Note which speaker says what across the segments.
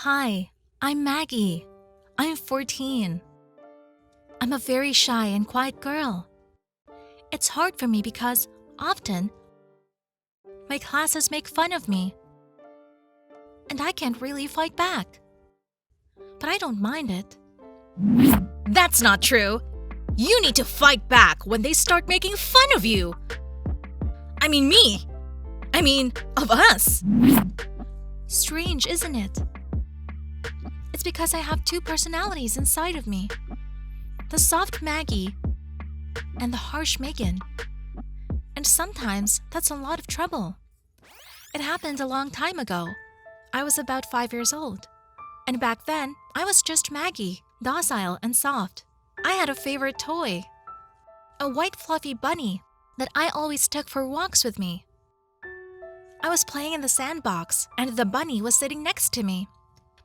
Speaker 1: Hi, I'm Maggie. I'm 14. I'm a very shy and quiet girl. It's hard for me because often my classes make fun of me, and I can't really fight back. But I don't mind it.
Speaker 2: That's not true. You need to fight back when they start making fun of you. I mean me. Of us.
Speaker 1: Strange, isn't it? It's because I have two personalities inside of me. The soft Maggie and the harsh Megan. And sometimes that's a lot of trouble. It happened a long time ago. I was about 5 years old. And back then, I was just Maggie, docile and soft. I had a favorite toy. A white fluffy bunny that I always took for walks with me. I was playing in the sandbox and the bunny was sitting next to me.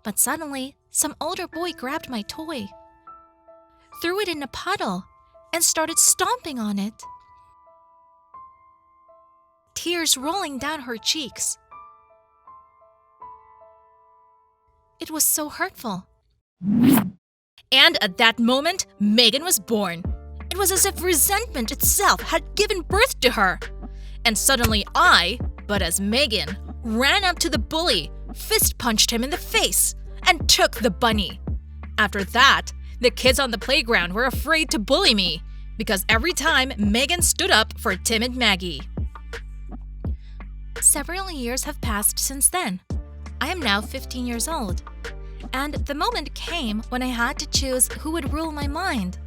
Speaker 1: But suddenly, some older boy grabbed my toy, threw it in a puddle, and started stomping on it. Tears rolling down her cheeks. It was so hurtful.
Speaker 2: And at that moment, Megan was born. It was as if resentment itself had given birth to her. And suddenly but as Megan, ran up to the bully, fist punched him in the face, and took the bunny. After that, the kids on the playground were afraid to bully me because every time Megan stood up for timid Maggie.
Speaker 1: Several years have passed since then. I am now 15 years old. And the moment came when I had to choose who would rule my mind.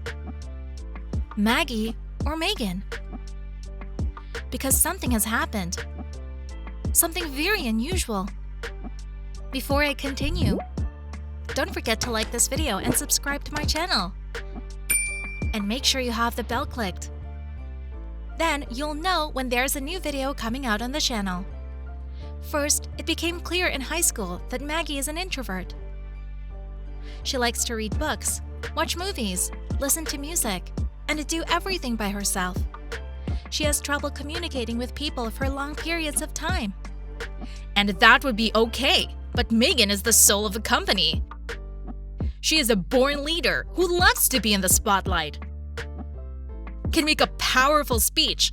Speaker 1: Maggie or Megan. Because something has happened. Something very unusual. Before I continue, don't forget to like this video and subscribe to my channel. And make sure you have the bell clicked. Then you'll know when there's a new video coming out on the channel. First, it became clear in high school that Maggie is an introvert. She likes to read books, watch movies, listen to music, and to do everything by herself. She has trouble communicating with people for long periods of time.
Speaker 2: And that would be okay, but Megan is the soul of the company. She is a born leader who loves to be in the spotlight, can make a powerful speech,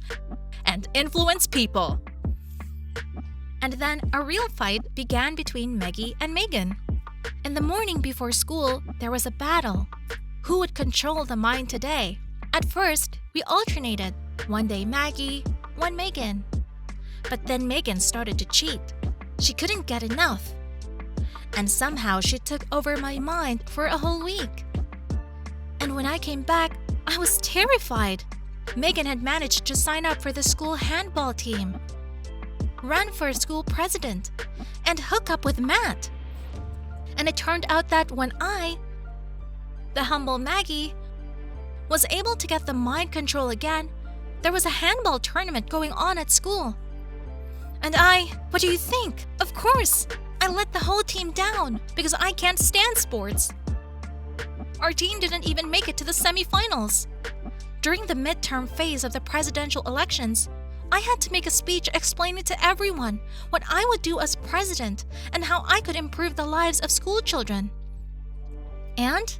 Speaker 2: and influence people.
Speaker 1: And then a real fight began between Maggie and Megan. In the morning before school, there was a battle. Who would control the mind today? At first, we alternated. One day Maggie, one Megan. But then Megan started to cheat. She couldn't get enough. And somehow she took over my mind for a whole week. And when I came back, I was terrified. Megan had managed to sign up for the school handball team, run for school president, and hook up with Matt. And it turned out that when I, the humble Maggie, was able to get the mind control again, there was a handball tournament going on at school. And what do you think? Of course, I let the whole team down because I can't stand sports. Our team didn't even make it to the semifinals. During the midterm phase of the presidential elections, I had to make a speech explaining to everyone what I would do as president and how I could improve the lives of school children. And?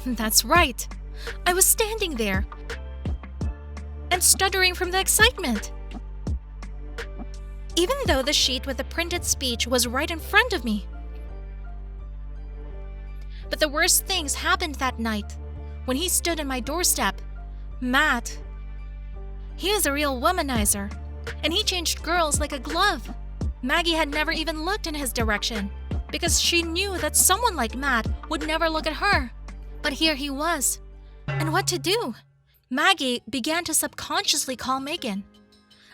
Speaker 1: That's right. I was standing there and stuttering from the excitement. Even though the sheet with the printed speech was right in front of me. But the worst things happened that night when he stood on my doorstep. Matt. He is a real womanizer, and he changed girls like a glove. Maggie had never even looked in his direction because she knew that someone like Matt would never look at her. But here he was. And what to do? Maggie began to subconsciously call Megan.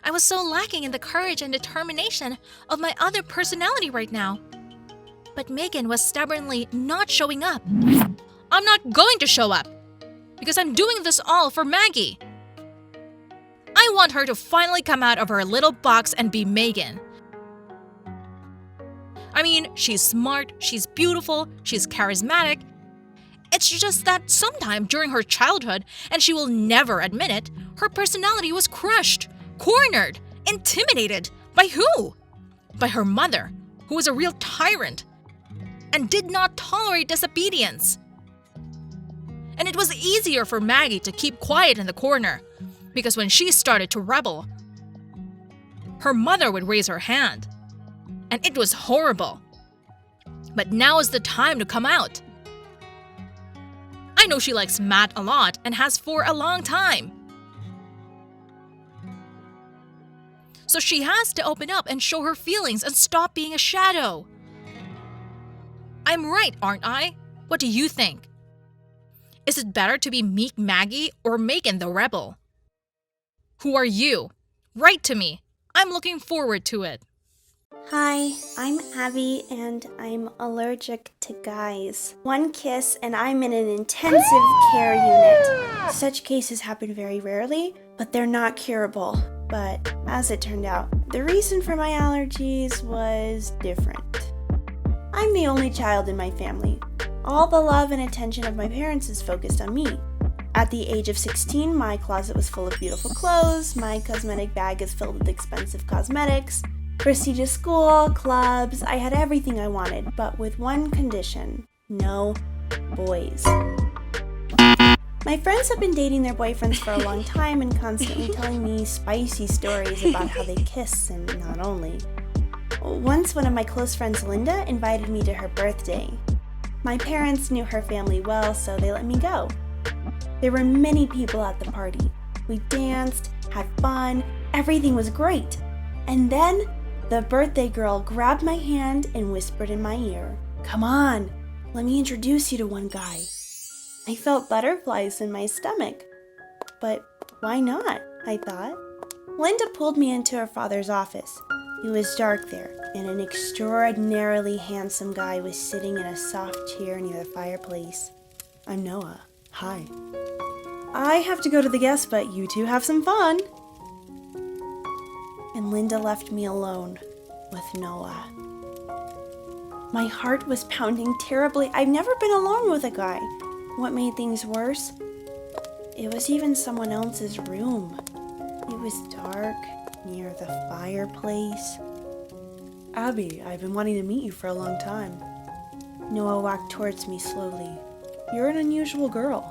Speaker 1: I was so lacking in the courage and determination of my other personality right now. But Megan was stubbornly not showing up.
Speaker 2: I'm not going to show up because I'm doing this all for Maggie. I want her to finally come out of her little box and be Megan. She's smart, she's beautiful, she's charismatic. It's just that sometime during her childhood, and she will never admit it, her personality was crushed, cornered, intimidated. By who? by her mother, who was a real tyrant and did not tolerate disobedience. And it was easier for Maggie to keep quiet in the corner, because when she started to rebel, her mother would raise her hand. And it was horrible. But now is the time to come out. I know she likes Matt a lot and has for a long time. So she has to open up and show her feelings and stop being a shadow. I'm right, aren't I? What do you think? Is it better to be meek Maggie or Megan the rebel? Who are you? Write to me. I'm looking forward to it.
Speaker 3: Hi, I'm Abby and I'm allergic to guys. One kiss and I'm in an intensive care unit. Such cases happen very rarely, but they're not curable. But as it turned out, the reason for my allergies was different. I'm the only child in my family. All the love and attention of my parents is focused on me. At the age of 16, my closet was full of beautiful clothes, my cosmetic bag is filled with expensive cosmetics, prestigious school, clubs, I had everything I wanted, but with one condition: no boys. My friends have been dating their boyfriends for a long time and constantly telling me spicy stories about how they kiss, and not only. Once one of my close friends, Linda, invited me to her birthday. My parents knew her family well, so they let me go. There were many people at the party. We danced, had fun, everything was great. And then the birthday girl grabbed my hand and whispered in my ear, "Come on, let me introduce you to one guy." I felt butterflies in my stomach. But why not? I thought. Linda pulled me into her father's office. It was dark there, and an extraordinarily handsome guy was sitting in a soft chair near the fireplace. "I'm Noah. Hi. I have to go to the guest, but you two have some fun." And Linda left me alone with Noah. My heart was pounding terribly. I've never been alone with a guy. What made things worse? It was even someone else's room. It was dark, near the fireplace. "Abby, I've been wanting to meet you for a long time." Noah walked towards me slowly. "You're an unusual girl."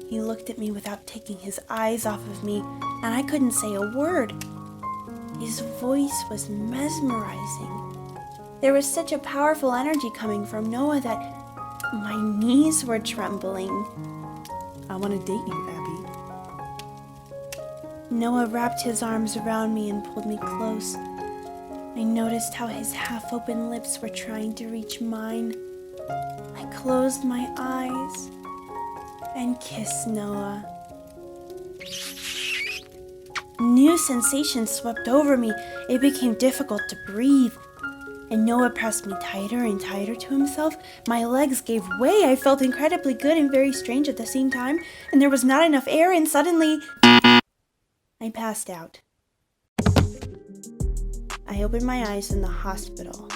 Speaker 3: He looked at me without taking his eyes off of me, and I couldn't say a word. His voice was mesmerizing. There was such a powerful energy coming from Noah that my knees were trembling. "I want to date you, Abby." Noah wrapped his arms around me and pulled me close. I noticed how his half-open lips were trying to reach mine. I closed my eyes and kissed Noah. New sensations swept over me. It became difficult to breathe. And Noah pressed me tighter and tighter to himself. My legs gave way. I felt incredibly good and very strange at the same time. And there was not enough air, and suddenly I passed out. I opened my eyes in the hospital.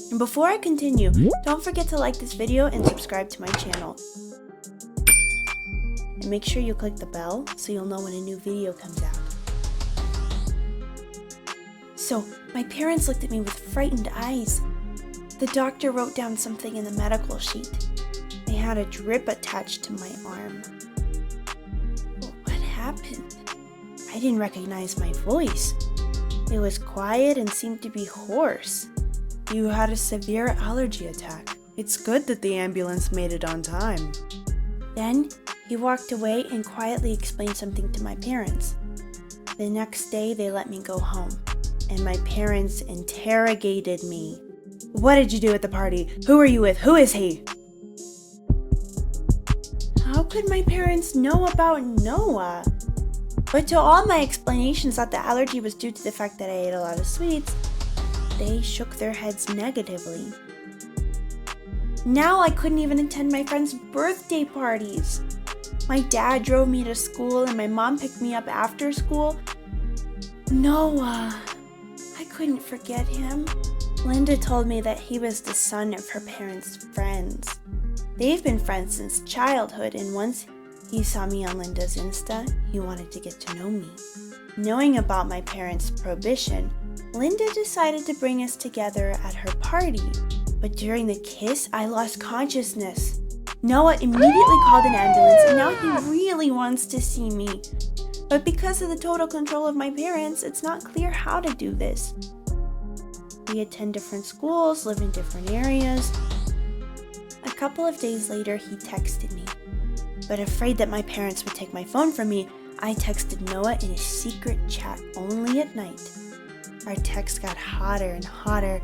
Speaker 3: And before I continue, don't forget to like this video and subscribe to my channel. And make sure you click the bell so you'll know when a new video comes out. So, my parents looked at me with frightened eyes. The doctor wrote down something in the medical sheet. They had a drip attached to my arm. What happened? I didn't recognize my voice. It was quiet and seemed to be hoarse.
Speaker 4: "You had a severe allergy attack. It's good that the ambulance made it on time."
Speaker 3: Then, he walked away and quietly explained something to my parents. The next day, they let me go home. And my parents interrogated me.
Speaker 4: "What did you do at the party? Who are you with? Who is he?"
Speaker 3: How could my parents know about Noah? But to all my explanations that the allergy was due to the fact that I ate a lot of sweets, they shook their heads negatively. Now I couldn't even attend my friends' birthday parties. My dad drove me to school and my mom picked me up after school. Noah. I couldn't forget him. Linda told me that he was the son of her parents' friends. They've been friends since childhood, and once he saw me on Linda's Insta, he wanted to get to know me. Knowing about my parents' prohibition, Linda decided to bring us together at her party, but during the kiss, I lost consciousness. Noah immediately called an ambulance, and now he really wants to see me. But because of the total control of my parents, it's not clear how to do this. We attend different schools, live in different areas. A couple of days later, he texted me. But afraid that my parents would take my phone from me, I texted Noah in a secret chat only at night. Our text got hotter and hotter.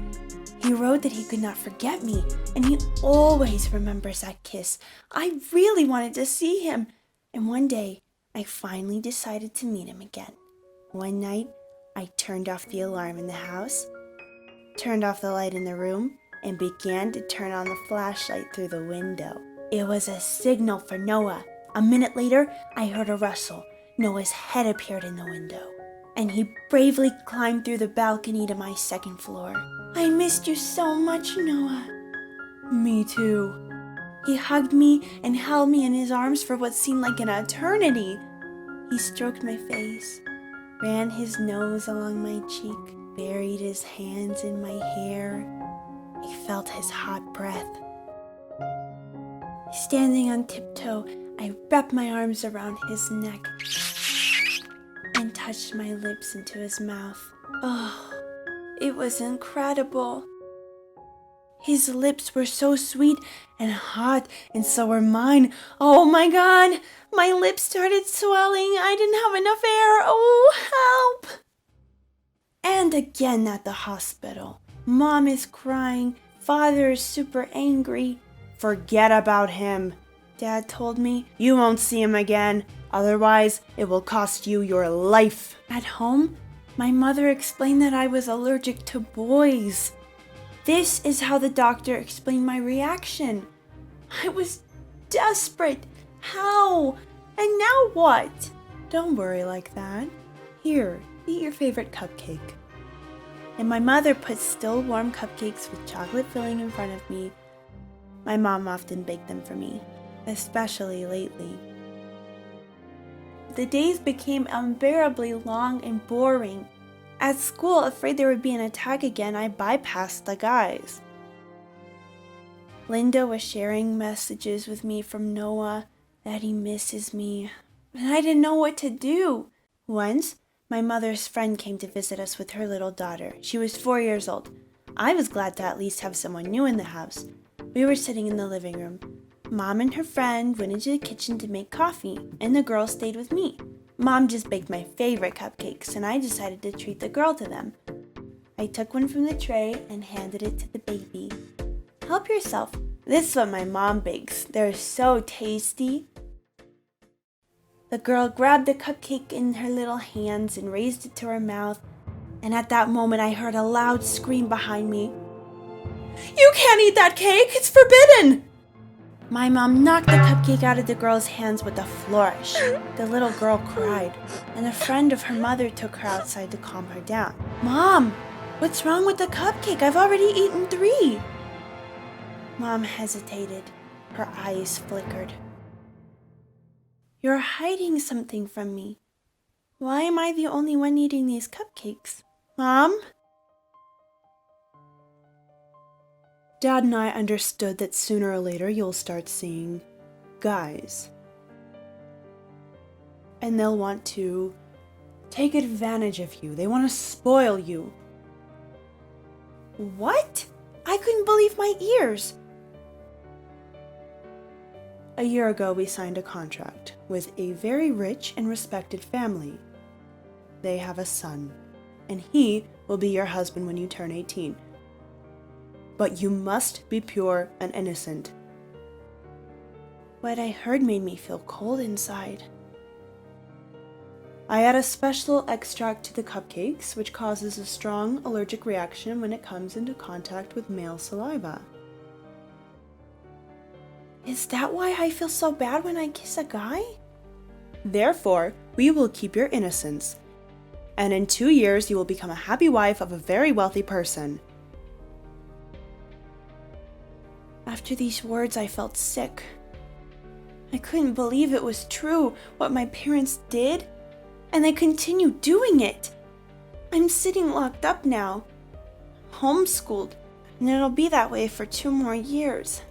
Speaker 3: He wrote that he could not forget me, and he always remembers that kiss. I really wanted to see him, and one day, I finally decided to meet him again. One night, I turned off the alarm in the house, turned off the light in the room, and began to turn on the flashlight through the window. It was a signal for Noah. A minute later, I heard a rustle. Noah's head appeared in the window, and he bravely climbed through the balcony to my second floor. I missed you so much, Noah.
Speaker 4: Me too.
Speaker 3: He hugged me and held me in his arms for what seemed like an eternity. He stroked my face, ran his nose along my cheek, buried his hands in my hair. I felt his hot breath. Standing on tiptoe, I wrapped my arms around his neck and touched my lips into his mouth. Oh, it was incredible. His lips were so sweet and hot, and so were mine. Oh my God, my lips started swelling. I didn't have enough air. Oh, help! And again at the hospital. Mom is crying. Father is super angry.
Speaker 4: Forget about him.
Speaker 3: Dad told me.
Speaker 4: You won't see him again. Otherwise, it will cost you your life.
Speaker 3: At home, my mother explained that I was allergic to boys. This is how the doctor explained my reaction. I was desperate. How? And now what?
Speaker 4: Don't worry like that. Here, eat your favorite cupcake.
Speaker 3: And my mother put still warm cupcakes with chocolate filling in front of me. My mom often baked them for me, especially lately. The days became unbearably long and boring. At school, afraid there would be an attack again, I bypassed the guys. Linda was sharing messages with me from Noah that he misses me, and I didn't know what to do. Once, my mother's friend came to visit us with her little daughter. She was 4 years old. I was glad to at least have someone new in the house. We were sitting in the living room. Mom and her friend went into the kitchen to make coffee, and the girl stayed with me. Mom just baked my favorite cupcakes, and I decided to treat the girl to them. I took one from the tray and handed it to the baby. Help yourself. This is what my mom bakes. They're so tasty. The girl grabbed the cupcake in her little hands and raised it to her mouth, and at that moment I heard a loud scream behind me.
Speaker 4: You can't eat that cake! It's forbidden!
Speaker 3: My mom knocked the cupcake out of the girl's hands with a flourish. The little girl cried, and a friend of her mother took her outside to calm her down. Mom, what's wrong with the cupcake? I've already eaten 3. Mom hesitated. Her eyes flickered. You're hiding something from me. Why am I the only one eating these cupcakes? Mom?
Speaker 4: Dad and I understood that sooner or later you'll start seeing guys. And they'll want to take advantage of you. They want to spoil you.
Speaker 3: What? I couldn't believe my ears.
Speaker 4: A year ago, we signed a contract with a very rich and respected family. They have a son, and he will be your husband when you turn 18. But you must be pure and innocent.
Speaker 3: What I heard made me feel cold inside.
Speaker 4: I add a special extract to the cupcakes, which causes a strong allergic reaction when it comes into contact with male saliva.
Speaker 3: Is that why I feel so bad when I kiss a guy?
Speaker 4: Therefore, we will keep your innocence, and in 2 years you will become a happy wife of a very wealthy person.
Speaker 3: After these words, I felt sick. I couldn't believe it was true, what my parents did, and they continued doing it. I'm sitting locked up now, homeschooled, and it'll be that way for 2 more years.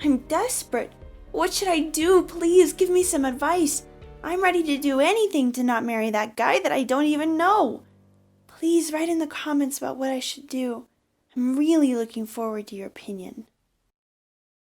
Speaker 3: I'm desperate. What should I do? Please give me some advice. I'm ready to do anything to not marry that guy that I don't even know. Please write in the comments about what I should do. I'm really looking forward to your opinion.